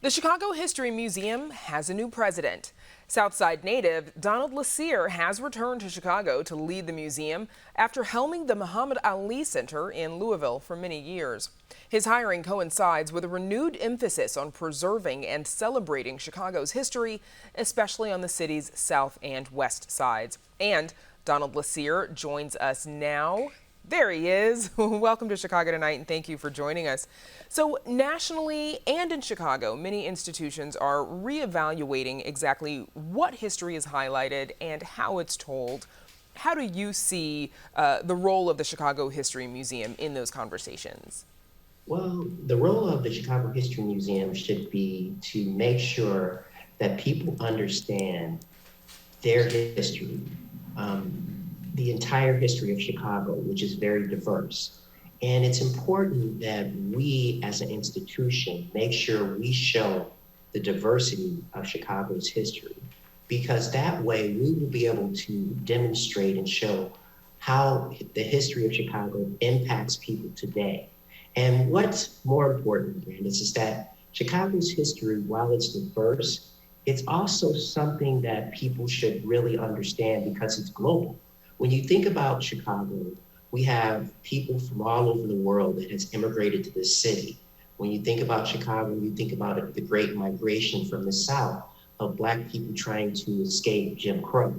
The Chicago History Museum has a new president. Southside native Donald Lassere has returned to Chicago to lead the museum after helming the Muhammad Ali Center in Louisville for many years. His hiring coincides with a renewed emphasis on preserving and celebrating Chicago's history, especially on the city's south and west sides. And Donald Lassere joins us now. There he is. Welcome to Chicago Tonight, and thank you for joining us. So nationally and in Chicago, many institutions are reevaluating exactly what history is highlighted and how it's told. How do you see the role of the Chicago History Museum in those conversations? Well, the role of the Chicago History Museum should be to make sure that people understand their history, the entire history of Chicago, which is very diverse. And it's important that we as an institution make sure we show the diversity of Chicago's history, because that way we will be able to demonstrate and show how the history of Chicago impacts people today. And what's more important, Brandis, is that Chicago's history, while it's diverse, it's also something that people should really understand because it's global. When you think about Chicago, we have people from all over the world that has immigrated to this city. When you think about Chicago, you think about it, the great migration from the South of Black people trying to escape Jim Crow.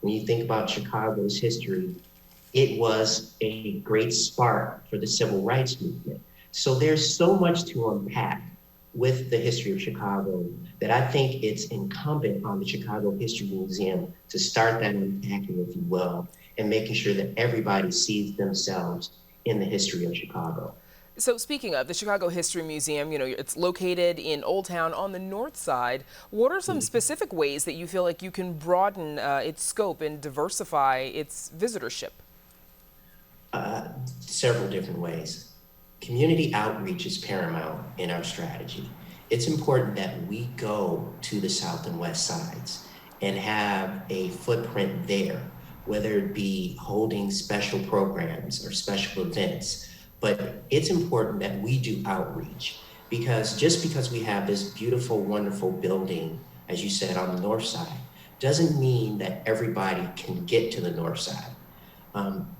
When you think about Chicago's history, it was a great spark for the civil rights movement. So there's so much to unpack with the history of Chicago that I think it's incumbent on the Chicago History Museum to start that unpacking, if you will, and making sure that everybody sees themselves in the history of Chicago. So speaking of the Chicago History Museum, it's located in Old Town on the north side. What are some specific ways that you feel like you can broaden its scope and diversify its visitorship? Several different ways. Community outreach is paramount in our strategy. It's important that we go to the south and west sides and have a footprint there, whether it be holding special programs or special events. But it's important that we do outreach, because just because we have this beautiful, wonderful building, as you said, on the north side, doesn't mean that everybody can get to the north side.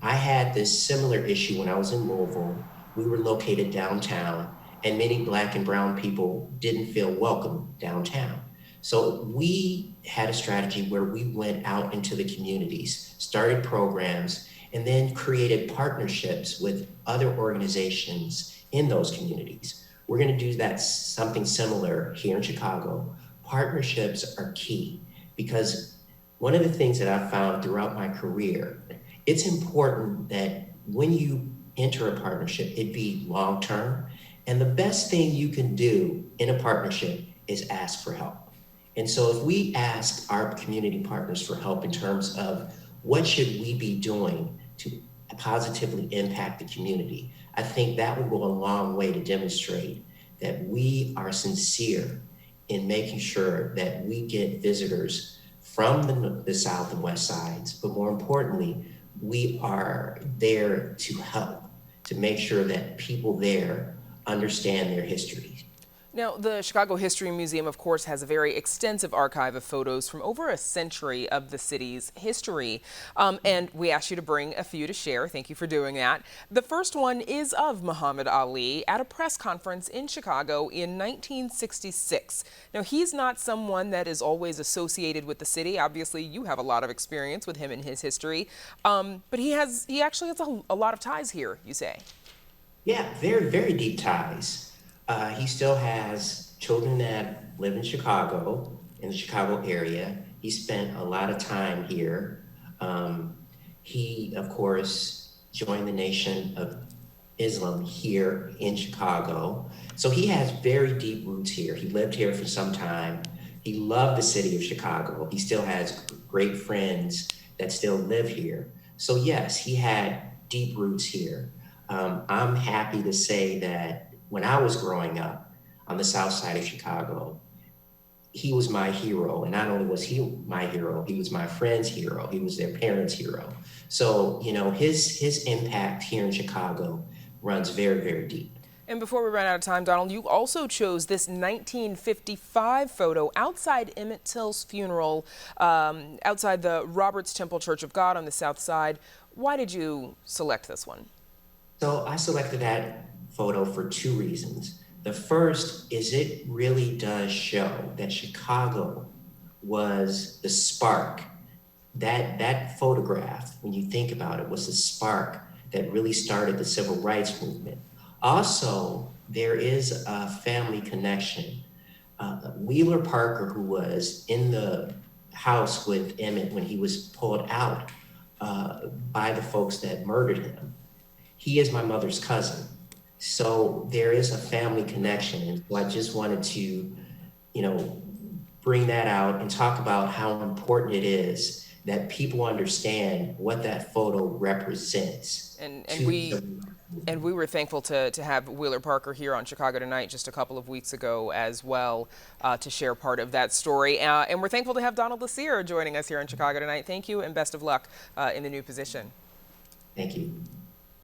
I had this similar issue when I was in Louisville. We were located downtown, and many Black and brown people didn't feel welcome downtown. So we had a strategy where we went out into the communities, started programs, and then created partnerships with other organizations in those communities. We're going to do that something similar here in Chicago. Partnerships are key, because one of the things that I've found throughout my career, it's important that when you enter a partnership, it be long-term. And the best thing you can do in a partnership is ask for help. And so if we ask our community partners for help in terms of what should we be doing to positively impact the community, I think that will go a long way to demonstrate that we are sincere in making sure that we get visitors from the south and west sides, but more importantly, we are there to help, to make sure that people there understand their history. Now, the Chicago History Museum, of course, has a very extensive archive of photos from over a century of the city's history. And we asked you to bring a few to share. Thank you for doing that. The first one is of Muhammad Ali at a press conference in Chicago in 1966. Now, he's not someone that is always associated with the city. Obviously, you have a lot of experience with him and his history. But he actually has a lot of ties here, you say. Yeah, very, very deep ties. He still has children that live in Chicago, in the Chicago area. He spent a lot of time here. He, of course, joined the Nation of Islam here in Chicago. So he has very deep roots here. He lived here for some time. He loved the city of Chicago. He still has great friends that still live here. So yes, he had deep roots here. I'm happy to say that when I was growing up on the south side of Chicago, he was my hero. And not only was he my hero, he was my friend's hero. He was their parents' hero. So, his impact here in Chicago runs very, very deep. And before we run out of time, Donald, you also chose this 1955 photo outside Emmett Till's funeral, outside the Roberts Temple Church of God on the south side. Why did you select this one? So I selected that photo for two reasons. The first is it really does show that Chicago was the spark. That photograph, when you think about it, was the spark that really started the civil rights movement. Also, there is a family connection. Wheeler Parker, who was in the house with Emmett when he was pulled out by the folks that murdered him, he is my mother's cousin. So there is a family connection. And so I just wanted to, bring that out and talk about how important it is that people understand what that photo represents. And we were thankful to have Wheeler Parker here on Chicago Tonight just a couple of weeks ago as well, to share part of that story. And we're thankful to have Donald Lassere joining us here on Chicago Tonight. Thank you and best of luck in the new position. Thank you.